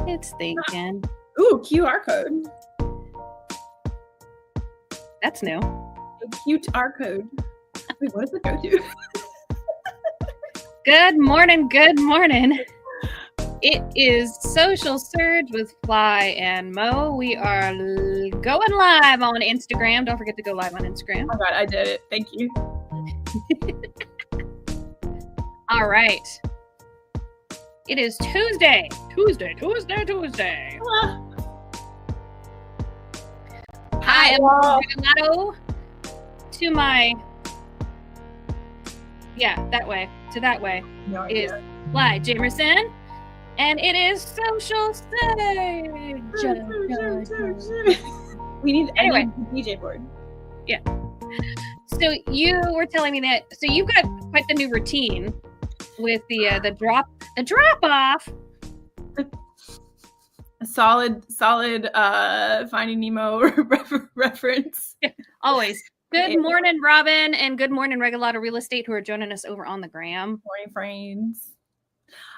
It's thinking. Ooh, QR code. That's new. A QR code. Wait, what does it go to? Good morning. Good morning. It is Social Surge with Fly and Mo. We are going live on Instagram. Don't forget to go live on Instagram. Oh God, I did it. Thank you. All right. It is Tuesday. Tuesday. Ah. Hi, I'm Renato. To my, that way. To that way No is idea. Fly Jamerson. And it is Social Surge. We need Anyway. a DJ board. Yeah. So you were telling me that. So you've got quite the new routine with the drop off. A solid Finding Nemo reference. Always. Good morning, Robin, and good morning, Regalado Real Estate, who are joining us over on the gram. Morning, friends.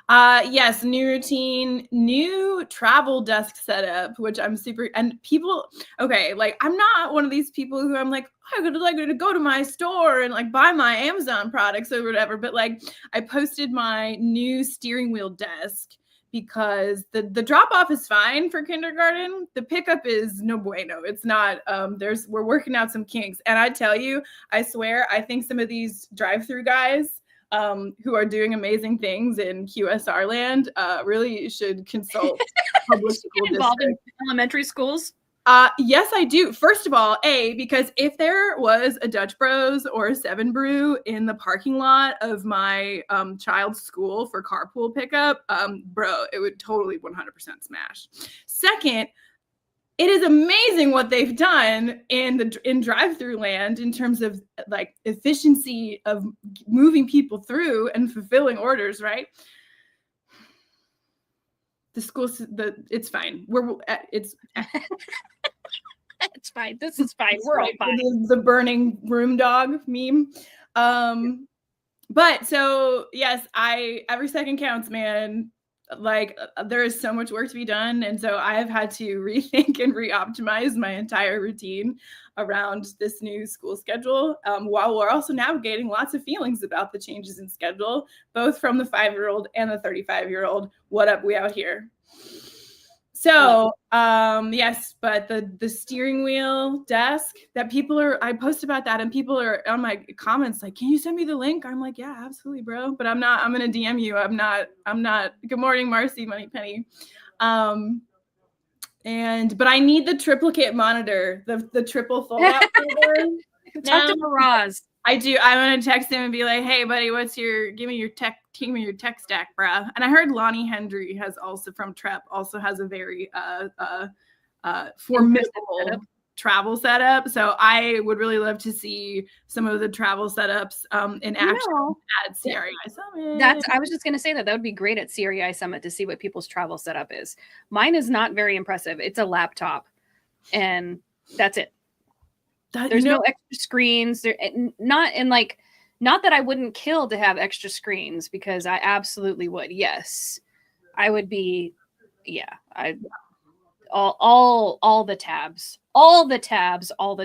Yes, new routine, new travel desk setup, which I'm super, and people, okay, like I'm not one of these people who I'm like, I would like to go to my store and like buy my Amazon products or whatever, but like I posted my new steering wheel desk because the drop off is fine for kindergarten. The pickup is no bueno. It's not, we're working out some kinks. And I tell you, I swear, I think some of these drive-through guys who are doing amazing things in QSR land really should consult public school involved in districts. Elementary schools. Yes, I do. First of all, because if there was a Dutch Bros or a 7 Brew in the parking lot of my child's school for carpool pickup, bro, it would totally 100% smash. Second, it is amazing what they've done in drive-through land in terms of like efficiency of moving people through and fulfilling orders, right? It's fine. It's fine. This is fine. We're all fine. The burning room dog meme. But so yes, every second counts, man. Like there is so much work to be done, and so I have had to rethink and re-optimize my entire routine around this new school schedule, while we're also navigating lots of feelings about the changes in schedule, both from the 5-year-old and the 35-year-old. What up, we out here? So yes, but the steering wheel desk that I post about that and people are on my comments like, can you send me the link? I'm like, yeah, absolutely, bro. But I'm going to DM you. I'm not, good morning, Marcy, Moneypenny. But I need the triplicate monitor, the triple fold out monitor. Talk to Faraz. I do. I'm going to text him and be like, hey, buddy, give me your tech stack, bruh. And I heard Lonnie Hendry from TREP has a very formidable travel setup. So I would really love to see some of the travel setups in action at CREI Summit. I was just going to say that would be great at CREI Summit to see what people's travel setup is. Mine is not very impressive. It's a laptop and that's it. There's no extra screens. Not that I wouldn't kill to have extra screens, because I absolutely would. Yes, I would be. Yeah, all the tabs all the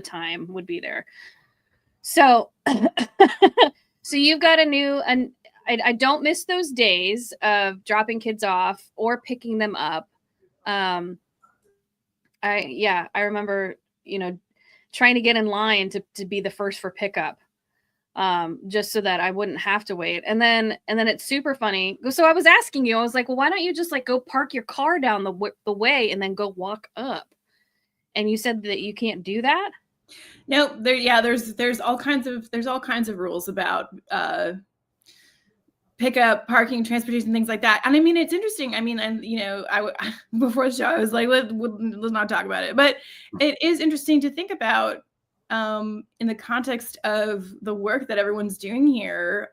time would be there. So, so you've got I don't miss those days of dropping kids off or picking them up. I remember, trying to get in line to be the first for pickup, just so that I wouldn't have to wait. And then it's super funny. So I was asking you, I was like, well, why don't you just like go park your car down the way and then go walk up? And you said that you can't do that. No, there's all kinds of rules about pickup, parking, transportation, things like that. And I mean, it's interesting. I mean, and before the show, I was like, let's not talk about it. But it is interesting to think about in the context of the work that everyone's doing here,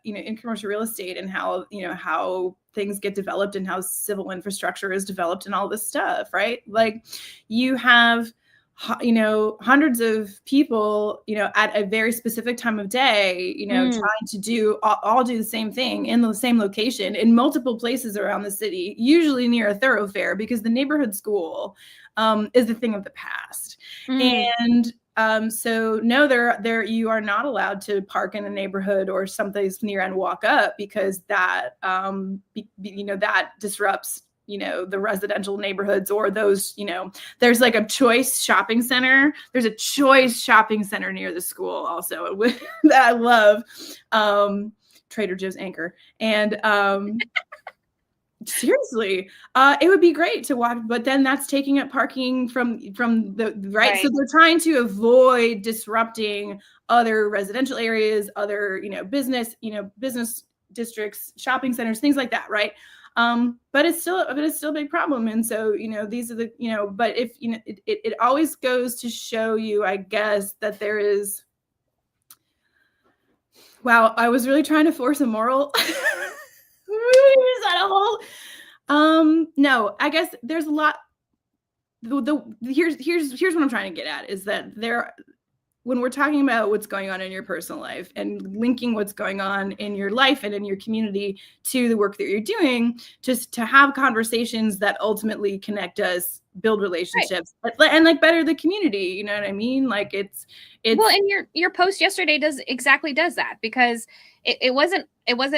in commercial real estate, and how things get developed and how civil infrastructure is developed and all this stuff, right? Like you have hundreds of people, at a very specific time of day, trying to do all do the same thing in the same location in multiple places around the city, usually near a thoroughfare, because the neighborhood school is a thing of the past. And so no, there you are not allowed to park in a neighborhood or someplace near and walk up, because that that disrupts the residential neighborhoods, or those, there's like a Choice shopping center. There's a Choice shopping center near the school also that I love. Trader Joe's Anchor. And seriously, it would be great to walk, but then that's taking up parking from the right. So they're trying to avoid disrupting other residential areas, other, business districts, shopping centers, things like that. Right. But it's still a big problem. And so, these are the, but if, it always goes to show you, I guess, that there is, wow, I was really trying to force a moral. Is that a whole, no, I guess there's a lot, here's what I'm trying to get at, is that when we're talking about what's going on in your personal life and linking what's going on in your life and in your community to the work that you're doing, just to have conversations that ultimately connect us, build relationships, and like better the community. You know what I mean? Like it's well, and your post yesterday does that, because it wasn't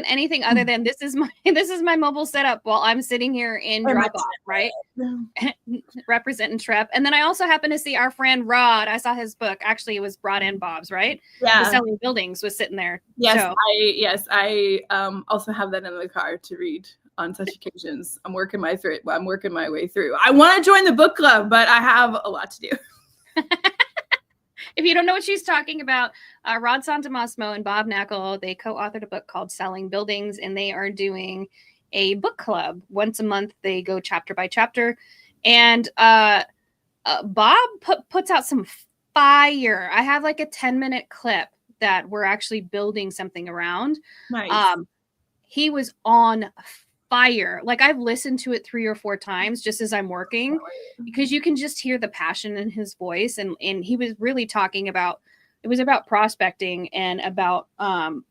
anything other than this is my mobile setup while I'm sitting here in drop off, right? Representing Trep. And then I also happened to see our friend Rod. I saw his book. Actually, it was Broad and Bob's, right? Yeah. The Selling Buildings was sitting there. Yes, so. I also have that in the car to read on such occasions. I'm working my way through. I want to join the book club, but I have a lot to do. If you don't know what she's talking about, Rod Santomasmo and Bob Knackel, they co-authored a book called Selling Buildings, and they are doing a book club. Once a month, they go chapter by chapter. And Bob puts out some fire. I have like a 10-minute clip that we're actually building something around. Nice. He was on fire. Like, I've listened to it 3 or 4 times just as I'm working, because you can just hear the passion in his voice. And he was really talking about, it was about prospecting and about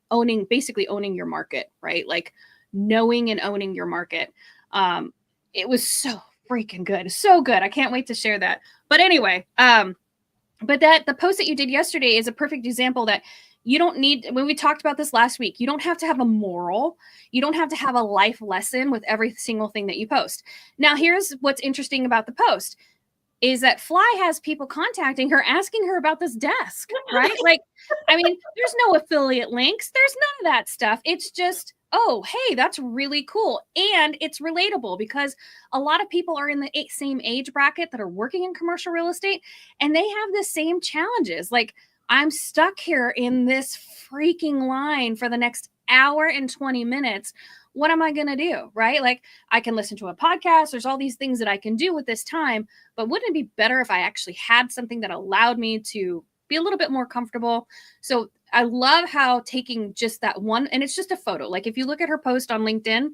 owning your market, right? Like knowing and owning your market. It was so freaking good. So good. I can't wait to share that. But anyway, but the post that you did yesterday is a perfect example that you don't need, when we talked about this last week, you don't have to have a moral. You don't have to have a life lesson with every single thing that you post. Now, here's what's interesting about the post is that Fly has people contacting her, asking her about this desk, right? Like, I mean, there's no affiliate links. There's none of that stuff. It's just, oh, hey, that's really cool. And it's relatable, because a lot of people are in the same age bracket that are working in commercial real estate, and they have the same challenges. Like, I'm stuck here in this freaking line for the next hour and 20 minutes. What am I going to do? Right? Like, I can listen to a podcast. There's all these things that I can do with this time, but wouldn't it be better if I actually had something that allowed me to be a little bit more comfortable? So I love how taking just that one, and it's just a photo. Like, if you look at her post on LinkedIn,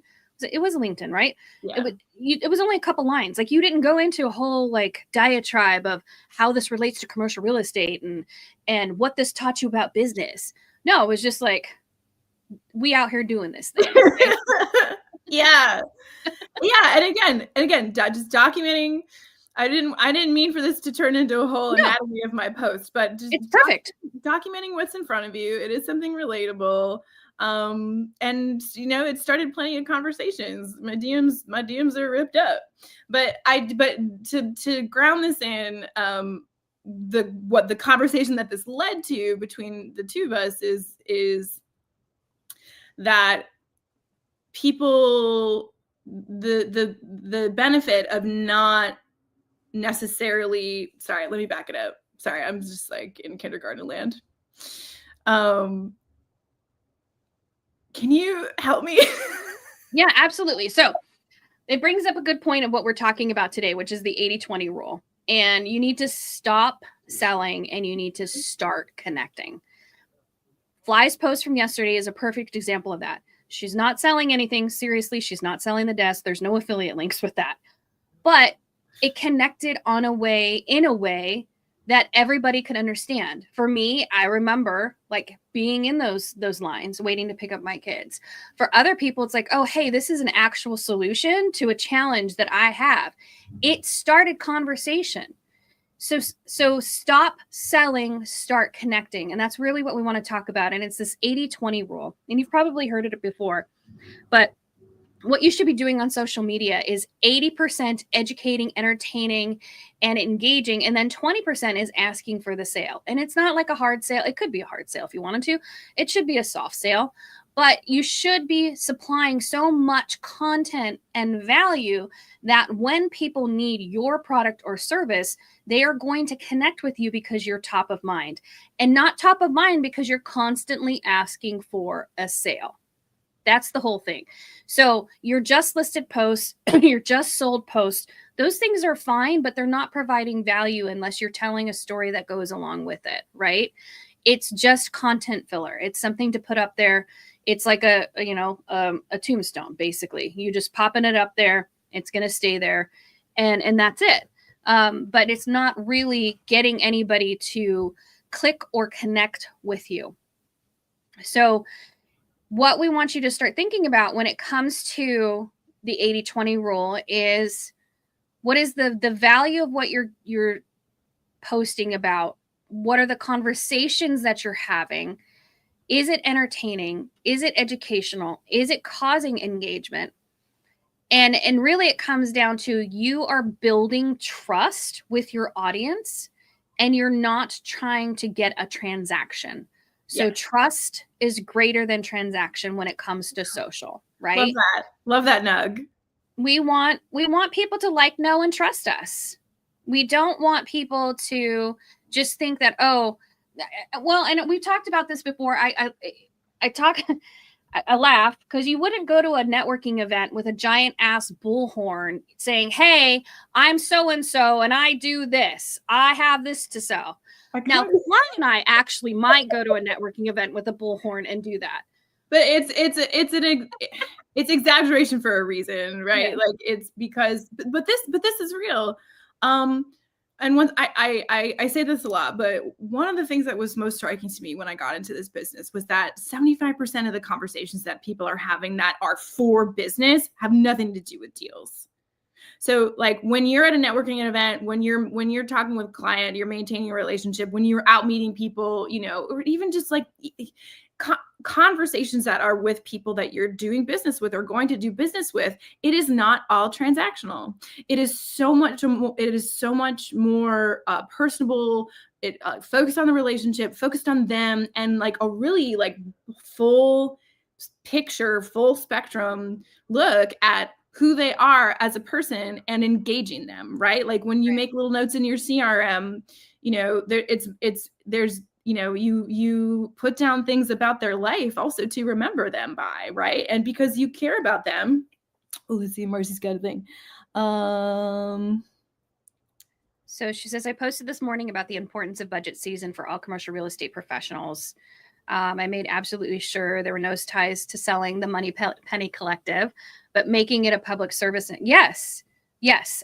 it was LinkedIn, right? Yeah. It was only a couple lines. Like, you didn't go into a whole like diatribe of how this relates to commercial real estate and what this taught you about business. No, it was just like, we out here doing this thing. Right? Yeah. And again, just documenting. I didn't mean for this to turn into a whole anatomy of my post, but just it's perfect. Documenting what's in front of you. It is something relatable. And it started plenty of conversations. My DMs are ripped up, but to ground this in, the conversation that this led to between the two of us is that people, the benefit of not necessarily, sorry, let me back it up. Sorry, I'm just like in kindergarten land. Can you help me? Yeah, absolutely. So it brings up a good point of what we're talking about today, which is the 80-20 rule. And you need to stop selling and you need to start connecting. Fly's post from yesterday is a perfect example of that. She's not selling anything. Seriously, she's not selling the desk. There's no affiliate links with that. But it connected in a way that everybody could understand. For me, I remember like being in those lines waiting to pick up my kids. For other people, it's like, oh, hey, this is an actual solution to a challenge that I have. It started conversation. So stop selling, start connecting. And that's really what we want to talk about. And it's this 80-20 rule. And you've probably heard it before, but what you should be doing on social media is 80% educating, entertaining, and engaging. And then 20% is asking for the sale. And it's not like a hard sale. It could be a hard sale if you wanted to. It should be a soft sale. But you should be supplying so much content and value that when people need your product or service, they are going to connect with you because you're top of mind, and not top of mind because you're constantly asking for a sale. That's the whole thing. So your just listed posts, your just sold posts, those things are fine, but they're not providing value unless you're telling a story that goes along with it, right? It's just content filler. It's something to put up there. It's like a tombstone, basically. You just popping it up there. It's going to stay there. And that's it. But it's not really getting anybody to click or connect with you. So what we want you to start thinking about when it comes to the 80-20 rule is, what is the value of what you're posting about? What are the conversations that you're having? Is it entertaining? Is it educational? Is it causing engagement? And really it comes down to, you are building trust with your audience and you're not trying to get a transaction. So trust is greater than transaction when it comes to social, right? Love that. Love that, Nug. We want people to like, know, and trust us. We don't want people to just think that, oh, well, and we've talked about this before. I laugh because you wouldn't go to a networking event with a giant ass bullhorn saying, hey, I'm so-and-so and I do this. I have this to sell. Now, Juan and I actually might go to a networking event with a bullhorn and do that. But it's exaggeration for a reason, right? Yeah. Like, it's because, but this is real. And once I say this a lot, but one of the things that was most striking to me when I got into this business was that 75% of the conversations that people are having that are for business have nothing to do with deals. So like when you're at a networking event, when you're talking with a client, you're maintaining a relationship, when you're out meeting people, or even just like conversations that are with people that you're doing business with or going to do business with, it is not all transactional. It is so much more personable. It focused on the relationship, focused on them, and like a really like full picture, full spectrum look at who they are as a person and engaging them, right? Like when you make little notes in your CRM, there's you put down things about their life also to remember them by, right? And because you care about them. Oh, let's see, Marcy's got a thing. So she says, I posted this morning about the importance of budget season for all commercial real estate professionals. I made absolutely sure there were no ties to selling the Money Penny Collective, but making it a public service. Yes,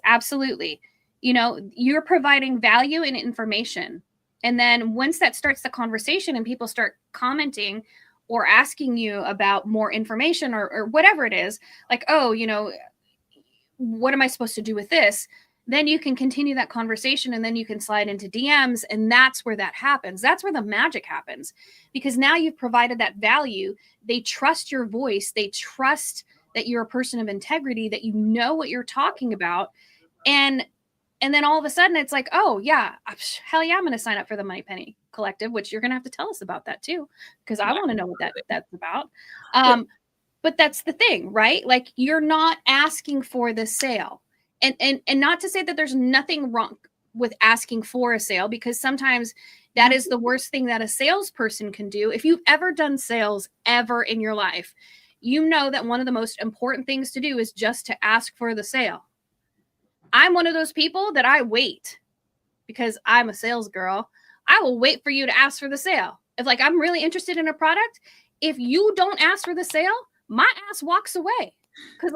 absolutely. You're providing value and information. And then once that starts the conversation and people start commenting or asking you about more information or whatever it is, like, oh, what am I supposed to do with this? Then you can continue that conversation and then you can slide into DMs. And that's where that happens. That's where the magic happens, because now you've provided that value. They trust your voice. They trust that you're a person of integrity, that you know what you're talking about. And then all of a sudden it's like, oh yeah, hell yeah, I'm going to sign up for the Money Penny Collective, which you're going to have to tell us about that too, because I want to know what that's about. But that's the thing, right? Like, you're not asking for the sale. And not to say that there's nothing wrong with asking for a sale, because sometimes that is the worst thing that a salesperson can do. If you've ever done sales ever in your life, you know that one of the most important things to do is just to ask for the sale. I'm one of those people that I wait, because I'm a sales girl. I will wait for you to ask for the sale. If like I'm really interested in a product, if you don't ask for the sale, my ass walks away. Because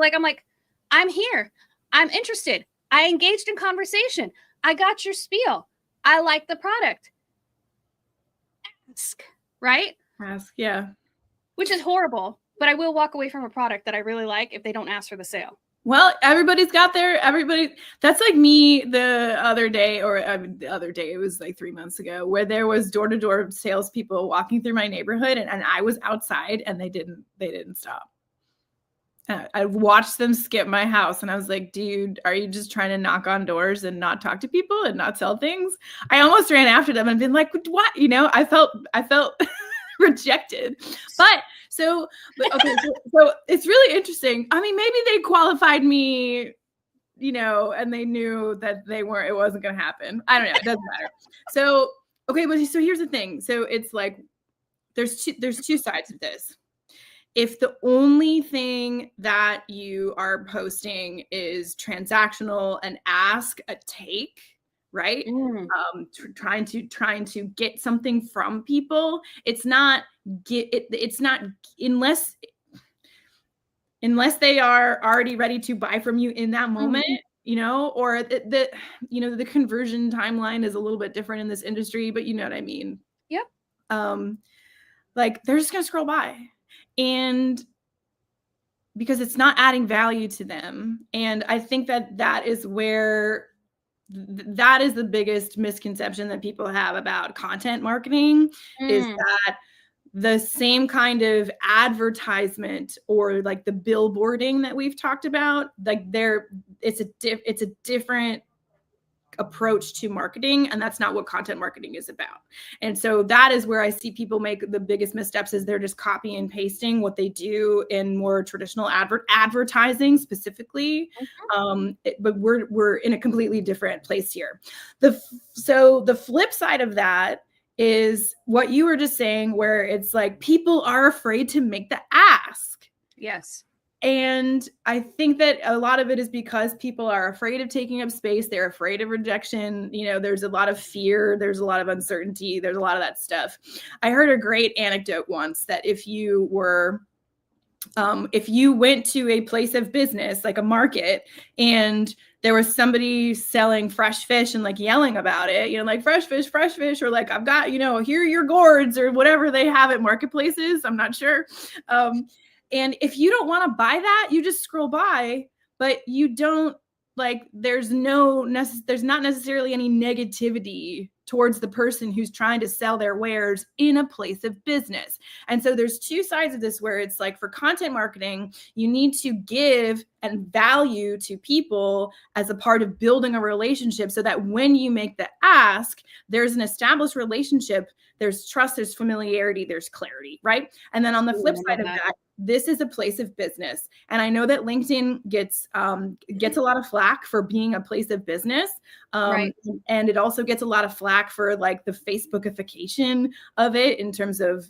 I'm here. I'm interested. I engaged in conversation. I got your spiel. I like the product. Ask, right? Ask, yeah. Which is horrible, but I will walk away from a product that I really like if they don't ask for the sale. Well, that's like me the other day, it was like 3 months ago, where there was door-to-door salespeople walking through my neighborhood, and I was outside, and they didn't stop. I watched them skip my house, and I was like, dude, are you just trying to knock on doors and not talk to people and not sell things? I almost ran after them and been like, what? I felt rejected. But so it's really interesting. I mean, maybe they qualified me, and they knew that it wasn't going to happen. I don't know. It doesn't matter. So, okay. But so here's the thing. So it's like, there's two sides of this. If the only thing that you are posting is transactional and ask a take, right? Trying to get something from people, it's not unless they are already ready to buy from you in that moment, or the conversion timeline is a little bit different in this industry, but you know what I mean? Yep. Like they're just going to scroll by. And because it's not adding value to them. And I think that is where that is the biggest misconception that people have about content marketing is that the same kind of advertisement or like the billboarding that we've talked about, like it's a different approach to marketing, and that's not what content marketing is about. And so that is where I see people make the biggest missteps, is they're just copy and pasting what they do in more traditional advertising specifically. But we're in a completely different place here. So the flip side of that is what you were just saying, where it's like people are afraid to make the ask. Yes. And I think that a lot of it is because people are afraid of taking up space. They're afraid of rejection. There's a lot of fear. There's a lot of uncertainty. There's a lot of that stuff. I heard a great anecdote once that if you went to a place of business, like a market, and there was somebody selling fresh fish and like yelling about it, like fresh fish, or like, I've got, here are your gourds, or whatever they have at marketplaces. I'm not sure. And if you don't want to buy that, you just scroll by, but you don't there's not necessarily any negativity towards the person who's trying to sell their wares in a place of business. And so there's two sides of this, where it's like for content marketing, you need to give and value to people as a part of building a relationship, so that when you make the ask, there's an established relationship, there's trust, there's familiarity, there's clarity, right? And then on the flip side of that, this is a place of business. And I know that LinkedIn gets a lot of flack for being a place of business. Right. And it also gets a lot of flack for like the Facebookification of it, in terms of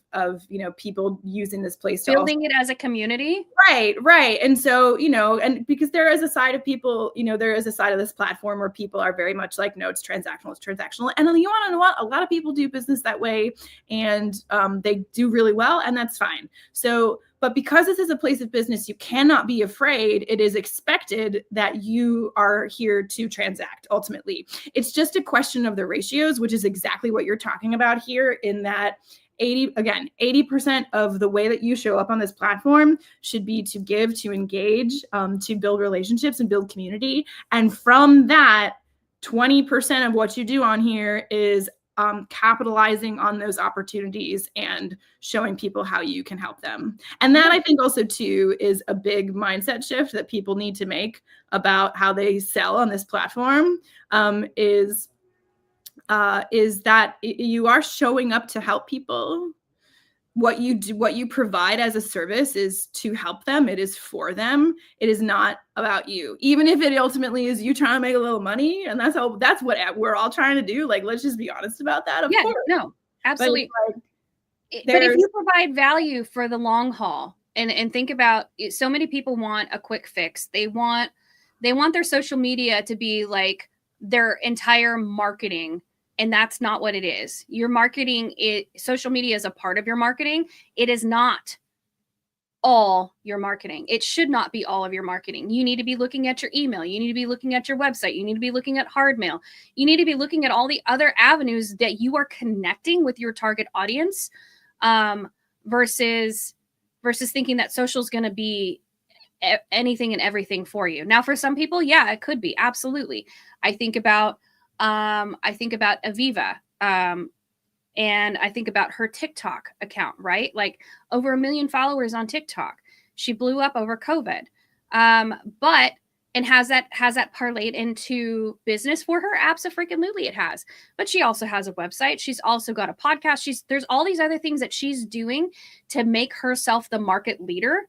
people using this place to building it as a community. Right. And so, and because there is a side of people, there is a side of this platform where people are very much like, no, it's transactional. And you want to know what? A lot of people do business that way, and they do really well, and that's fine. So, but because this is a place of business, you cannot be afraid. It is expected that you are here to transact. Ultimately, it's just a question of the ratios, which is exactly what you're talking about here, in that 80% of the way that you show up on this platform should be to give, to engage, to build relationships and build community. And from that, 20% of what you do on here is capitalizing on those opportunities and showing people how you can help them. And that, I think, also too is a big mindset shift that people need to make about how they sell on this platform, is that you are showing up to help people. What you provide as a service is to help them. It is for them. It is not about you, even if it ultimately is you trying to make a little money. And that's what we're all trying to do. Like, let's just be honest about that. Of course. No, absolutely. But if you provide value for the long haul, and think about it, so many people want a quick fix. They want their social media to be like their entire marketing. And that's not what it is. Your marketing, social media is a part of your marketing. It is not all your marketing. It should not be all of your marketing. You need to be looking at your email. You need to be looking at your website. You need to be looking at hard mail. You need to be looking at all the other avenues that you are connecting with your target audience, versus thinking that social is going to be anything and everything for you. Now, for some people, yeah, it could be. Absolutely. I think about Aviva. And I think about her TikTok account, right? Like over 1 million followers on TikTok. She blew up over COVID. But has that parlayed into business for her? Absolutely it has. But she also has a website. She's also got a podcast. There's all these other things that she's doing to make herself the market leader,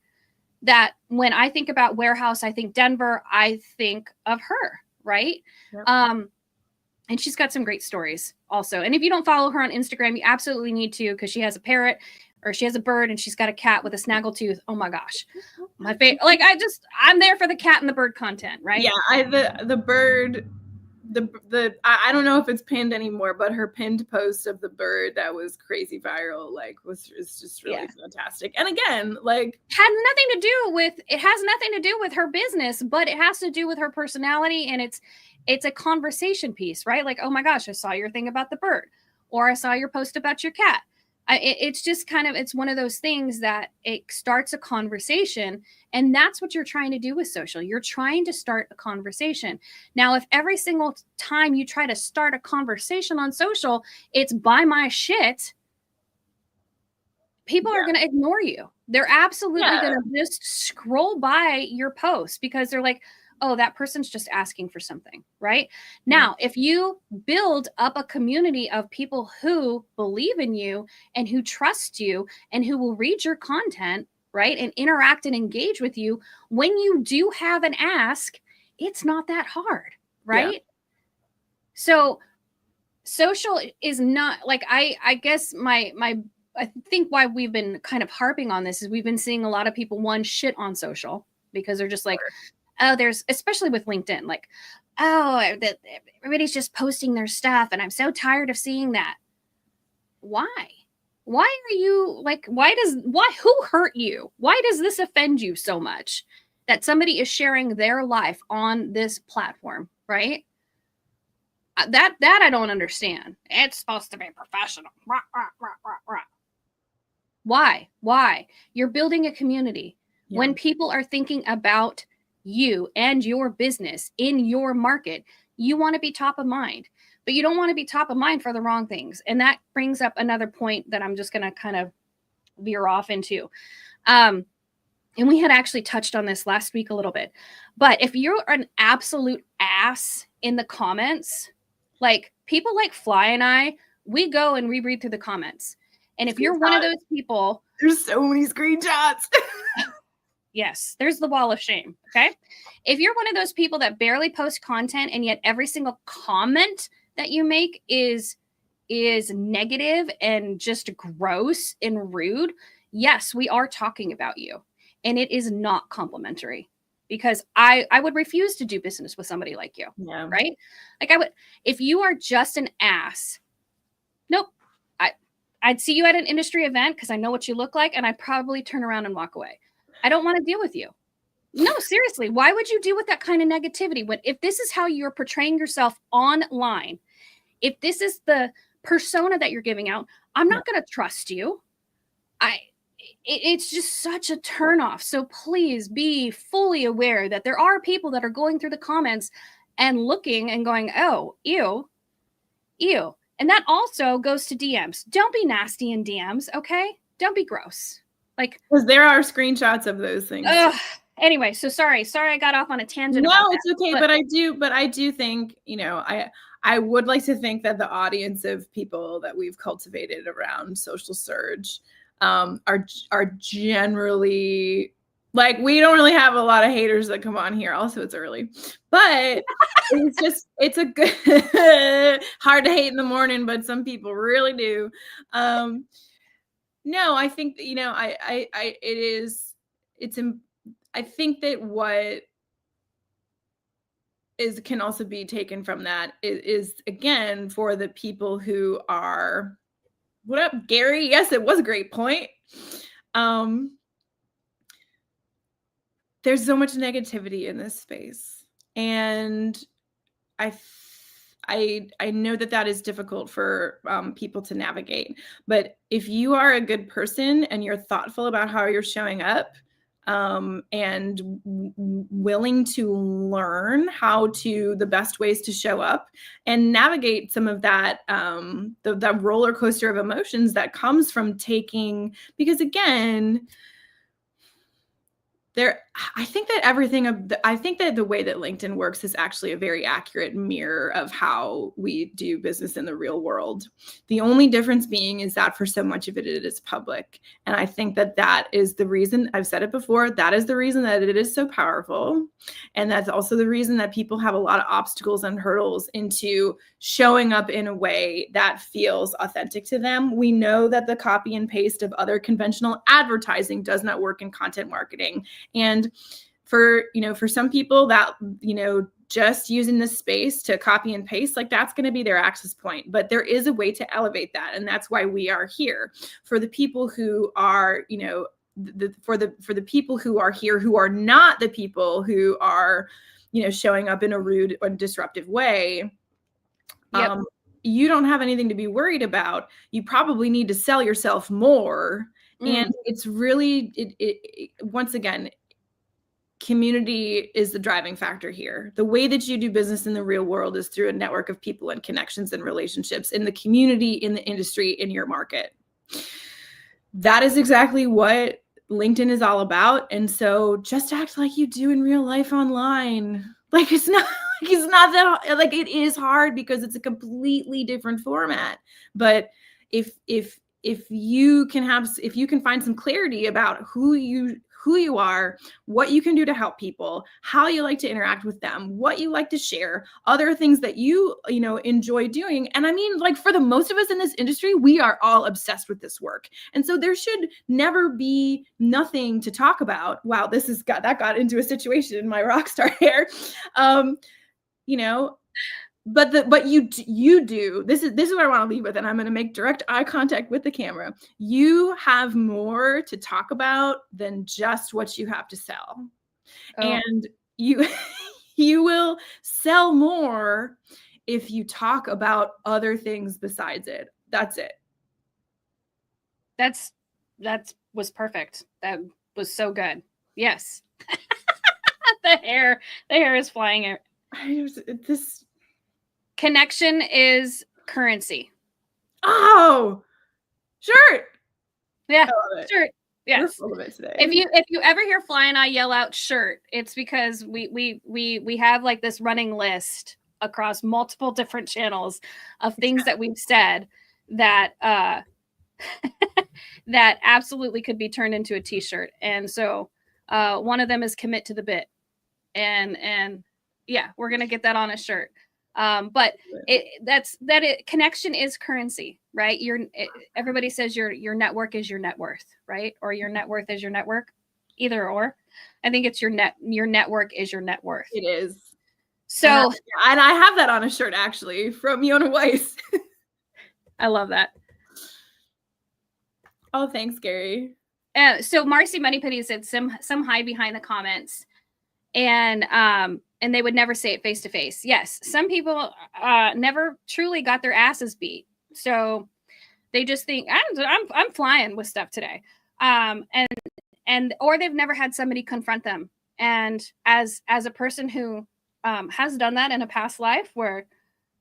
that when I think about Warehouse, I think Denver, I think of her, right? Yep. And she's got some great stories also. And if you don't follow her on Instagram, you absolutely need to, because she has a parrot, or she has a bird, and she's got a cat with a snaggletooth. Oh my gosh. My favorite. Like, I'm there for the cat and the bird content, right? Yeah, the bird, I don't know if it's pinned anymore, but her pinned post of the bird that was crazy viral, like, was just really fantastic. And again, like, has nothing to do with her business, but it has to do with her personality, and it's a conversation piece, right? Like, oh my gosh, I saw your thing about the bird, or I saw your post about your cat. It's just kind of, it's one of those things that it starts a conversation, and that's what you're trying to do with social. You're trying to start a conversation. Now, if every single time you try to start a conversation on social, it's buy my shit, people are going to ignore you. They're absolutely going to just scroll by your post because they're like, oh, that person's just asking for something, right? Now, if you build up a community of people who believe in you and who trust you and who will read your content, right, and interact and engage with you, when you do have an ask, it's not that hard, right? Yeah. So social is not, like, I guess I think why we've been kind of harping on this is we've been seeing a lot of people, one, shit on social because they're just like, oh, there's, especially with LinkedIn, like, oh, everybody's just posting their stuff, and I'm so tired of seeing that. Why are you like, who hurt you? Why does this offend you so much that somebody is sharing their life on this platform, right? That I don't understand. It's supposed to be professional. Rah, rah, rah, rah, rah. Why? You're building a community. Yeah. When people are thinking about you and your business in your market, you want to be top of mind, but you don't want to be top of mind for the wrong things. And that brings up another point that I'm just going to kind of veer off into. And we had actually touched on this last week a little bit, but if you're an absolute ass in the comments, like people like Fly and I, we go and we read through the comments. And if you're one of those people, there's so many screenshots. Yes, there's the wall of shame. Okay. If you're one of those people that barely post content and yet every single comment that you make is negative and just gross and rude, yes, we are talking about you. And it is not complimentary, because I would refuse to do business with somebody like you. Yeah. Right? Like, I would, if you are just an ass, nope. I'd see you at an industry event because I know what you look like, and I'd probably turn around and walk away. I don't want to deal with you. No, seriously. Why would you deal with that kind of negativity? If this is how you're portraying yourself online, if this is the persona that you're giving out, I'm not going to trust you. It's just such a turnoff. So please be fully aware that there are people that are going through the comments and looking and going, oh, ew, ew. And that also goes to DMs. Don't be nasty in DMs, okay? Don't be gross. Like, because there are screenshots of those things. Anyway, so sorry I got off on a tangent. No, it's okay. But I do think, I would like to think that the audience of people that we've cultivated around Social Surge are generally, like, we don't really have a lot of haters that come on here. Also, it's early, but it's a good, hard to hate in the morning, but some people really do. No, I think, I think that what can also be taken from that is again, for the people who are, what up, Gary? Yes, it was a great point. there's so much negativity in this space. And I know that is difficult for people to navigate. But if you are a good person and you're thoughtful about how you're showing up, and willing to learn the best ways to show up and navigate some of that, the roller coaster of emotions that comes from taking, because again, I think that the way that LinkedIn works is actually a very accurate mirror of how we do business in the real world. The only difference being is that for so much of it is public. And I think that is the reason, I've said it before, that is the reason that it is so powerful. And that's also the reason that people have a lot of obstacles and hurdles into showing up in a way that feels authentic to them. We know that the copy and paste of other conventional advertising does not work in content marketing. And for some people that, just using this space to copy and paste, like that's going to be their access point. But there is a way to elevate that. And that's why we are here. For the people who are, for the people who are here, who are not the people who are, showing up in a rude or disruptive way. Yep. You don't have anything to be worried about. You probably need to sell yourself more. And it's really, once again, community is the driving factor here. The way that you do business in the real world is through a network of people and connections and relationships in the community, in the industry, in your market. That is exactly what LinkedIn is all about. And so just act like you do in real life online. Like it's not that, like it is hard because it's a completely different format. But if you can find some clarity about who you are, what you can do to help people, how you like to interact with them, what you like to share, other things that you enjoy doing. And I mean, like for the most of us in this industry, we are all obsessed with this work. And so there should never be nothing to talk about. Wow, that got into a situation in my rock star hair. But you do, this is what I want to leave with, and I'm going to make direct eye contact with the camera. You have more to talk about than just what you have to sell. And you will sell more if you talk about other things besides it. That's it. That was perfect. That was so good. Yes. The hair is flying. This connection is currency. Oh, shirt. Yeah, shirt. Yes. We're full of it today. If you ever hear Fly and I yell out shirt, it's because we have like this running list across multiple different channels of things that we've said that that absolutely could be turned into a t-shirt. And so one of them is commit to the bit. And yeah, we're gonna get that on a shirt. But connection is currency, right? Everybody says your network is your net worth, right? Or your net worth is your network, either or. I think it's your network is your net worth. It is. So, and I have that on a shirt actually from Yona Weiss. I love that. Oh, thanks, Gary. So Marcy Moneypenny said some hide behind the comments, and they would never say it face to face. Yes, some people never truly got their asses beat, so they just think I'm flying with stuff today, and or they've never had somebody confront them. And as a person who has done that in a past life where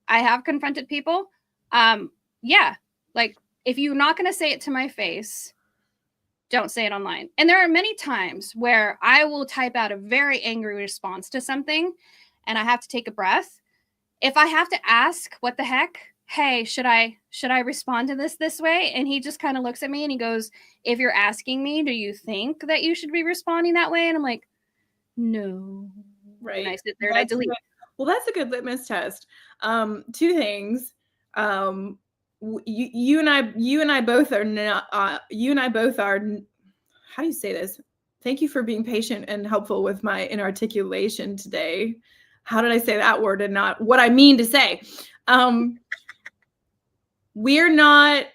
I have confronted people, yeah, like if you're not going to say it to my face, don't say it online. And there are many times where I will type out a very angry response to something and I have to take a breath. If I have to ask, what the heck? Hey, should I respond to this way? And he just kind of looks at me and he goes, if you're asking me, do you think that you should be responding that way? And I'm like, no. Right. And I sit there and I delete. Well, that's a good litmus test. Two things. You and I both are not, you and I both are, how do you say this? Thank you for being patient and helpful with my inarticulation today. How did I say that word and not what I mean to say? We're not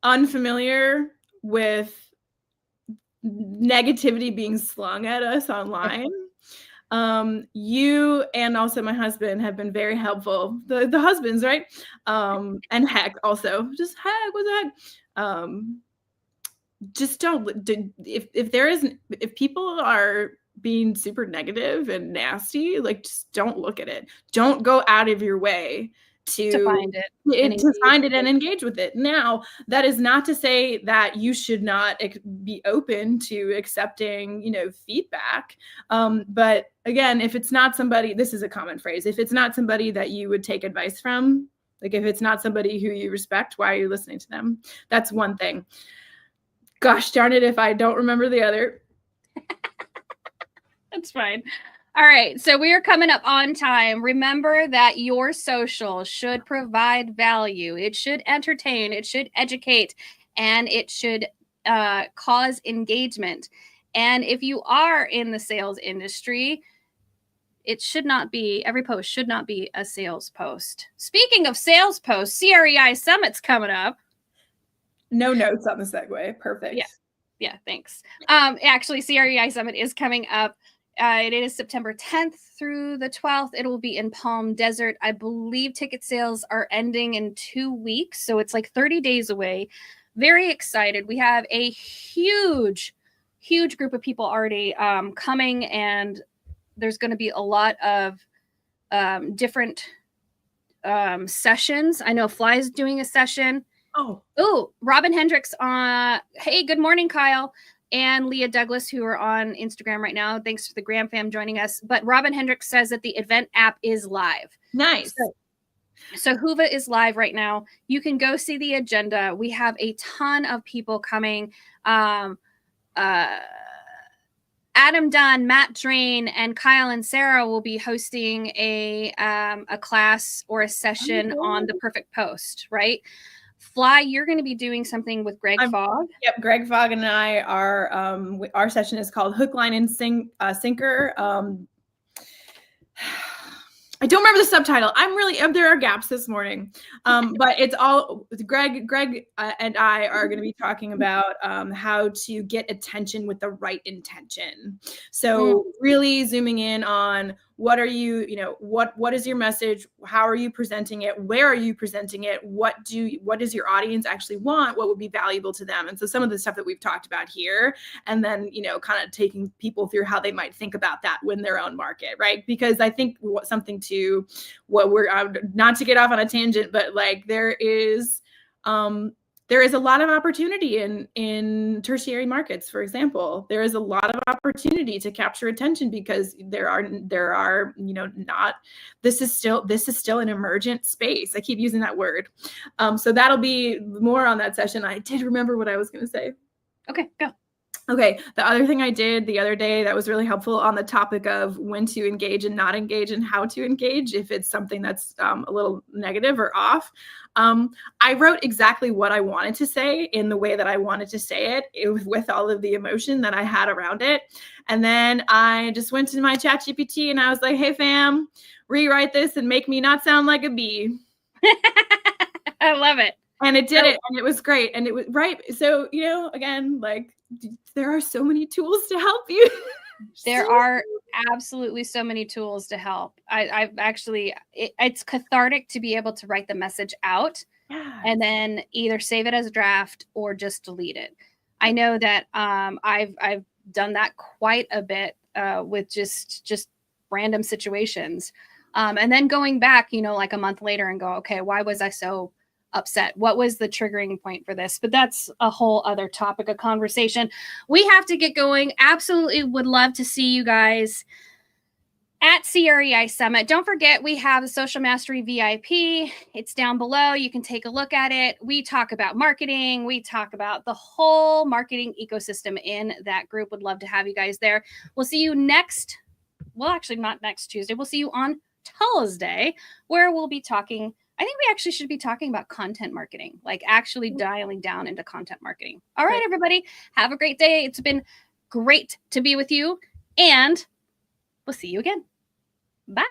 unfamiliar with negativity being slung at us online. You and also my husband have been very helpful. The husbands, right? And heck, also just heck, what the heck? Just don't. If people are being super negative and nasty, like just don't look at it. Don't go out of your way to find it, to find it and engage with it. Now, that is not to say that you should not be open to accepting, feedback. But again, if it's not somebody, this is a common phrase, if it's not somebody that you would take advice from, like if it's not somebody who you respect, why are you listening to them? That's one thing. Gosh darn it, if I don't remember the other. That's fine. All right, so we are coming up on time. Remember that your social should provide value. It should entertain, it should educate, and it should cause engagement. And if you are in the sales industry, it should not be, every post should not be a sales post. Speaking of sales posts, CREI Summit's coming up. No notes on the segue. Perfect. Yeah, thanks. Actually, CREI Summit is coming up. It is September 10th through the 12th. It will be in Palm Desert. I believe ticket sales are ending in 2 weeks, so it's like 30 days away. Very excited. We have a huge group of people already coming, and there's going to be a lot of different sessions. I know Fly's doing a session. Oh, Robin Hendricks. Hey, good morning, Kyle. And Leah Douglas, who are on Instagram right now. Thanks for the Graham fam joining us. But Robin Hendricks says that the event app is live. Nice. So Whova is live right now. You can go see the agenda. We have a ton of people coming. Adam Dunn, Matt Drain, and Kyle and Sarah will be hosting a class or a session on the perfect post, right? Fly, you're going to be doing something with Greg Fogg. Yep, Greg Fogg and I are, our session is called Hook, Line, and Sinker. I don't remember the subtitle. There are gaps this morning. But it's all, Greg and I are going to be talking about how to get attention with the right intention. So really zooming in on what are you, what is your message? How are you presenting it? Where are you presenting it? What does your audience actually want? What would be valuable to them? And so some of the stuff that we've talked about here, and then, kind of taking people through how they might think about that in their own market, right? Because I think something to what we're, not to get off on a tangent, but like there is a lot of opportunity in tertiary markets, for example. There is a lot of opportunity to capture attention because there are this is still an emergent space. I keep using that word. So that'll be more on that session. I did remember what I was going to say. Okay, go. Okay, the other thing I did the other day that was really helpful on the topic of when to engage and not engage and how to engage if it's something that's a little negative or off. I wrote exactly what I wanted to say in the way that I wanted to say it with all of the emotion that I had around it. And then I just went to my ChatGPT and I was like, hey, fam, rewrite this and make me not sound like a bee. I love it. And it did it, and it was great. And it was right. So, again, like there are so many tools to help you. There are absolutely so many tools to help. I've actually, it's cathartic to be able to write the message out and then either save it as a draft or just delete it. I know that I've done that quite a bit with just random situations. And then going back, like a month later and go, okay, why was I so upset? What was the triggering point for this? But that's a whole other topic of conversation. We have to get going. Absolutely would love to see you guys at CREI Summit. Don't forget, we have the Social Mastery VIP. It's down below. You can take a look at it. We talk about marketing. We talk about the whole marketing ecosystem in that group. Would love to have you guys there. We'll see you actually not next Tuesday. We'll see you on Tuesday, where we'll be talking. I think we actually should be talking about content marketing, like actually dialing down into content marketing. All right, everybody, have a great day. It's been great to be with you, and we'll see you again. Bye.